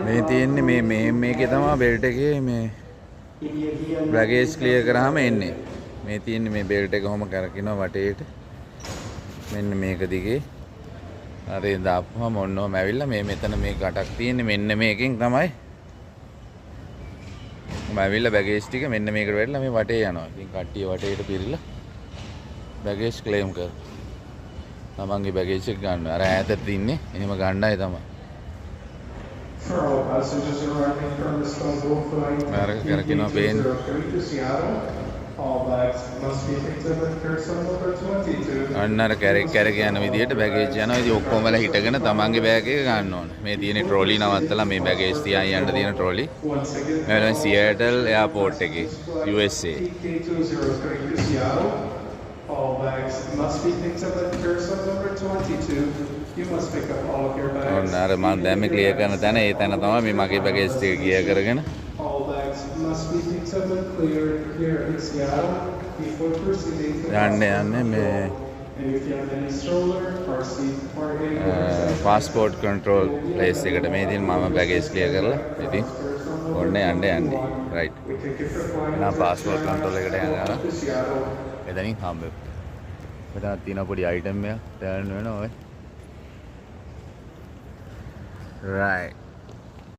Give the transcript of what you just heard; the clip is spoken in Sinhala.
මේ තියෙන්නේ මේකේ තමයි බෙල්ට් එකේ මේ බෑගේජ් ක්ලියර් කරාම එන්නේ. මේ තියෙන්නේ මේ බෙල්ට් එක කොහොම කරකිනවා වටේට. මෙන්න මේක දිගේ. අර ඒ දාපුවම ඔන්නෝම ඇවිල්ලා මේ මෙතන මේ කටක් තියෙන්නේ මෙන්න මේකෙන් තමයි. මම ඇවිල්ලා බෑගේජ් ටික මෙන්න මේකට වැටලා මේ වටේ යනවා. ඉතින් කට්ටිය වටේට පිරිලා බෑගේජ් ක්ලේම් කරනවා. තමන්ගේ බෑගේජ් එක ගන්න. අර ඈතට ඉන්නේ. එහෙම ගන්නයි තමයි. For all passengers arriving from Istanbul flight to Seattle, all bags must be picked up at cursor number 22. අන්නර කැරක් යන විදිහට බෑගේජ් යනවා. ඉතින් ඔක්කොම වල හිටගෙන තමන්ගේ බෑග් එක ගන්න ඕනේ. මේ තියෙන ට්‍රෝලි නවත්තලා මේ බෑගේජ් තියන් යන්න තියෙන ට්‍රෝලි. මේ සියටල් එයාපෝට් එකේ USA. All bags must be picked up at cursor number 22. You must pick up all of your bags. ඔන්න මම දැන් මේ ක්ලියර් කරන තැන ඒ තැන තමයි මේ මගේ බෑගේජ් ටික ක්ලියර් කරගෙන All bags must be picked up and cleared here in Seattle before proceeding to යන්නේ මේ and if you have any stroller, car seat or passport control place එකට මේ ඉතින් මම බෑගේජ් ක්ලියර් කරලා ඉතින් ඔන්න යන්නේ right නා passport control එකට යනවා එතනින් හම්බෙමු මෙතන තියෙන පොඩි item එකක් දාන්න වෙනවා ඔය right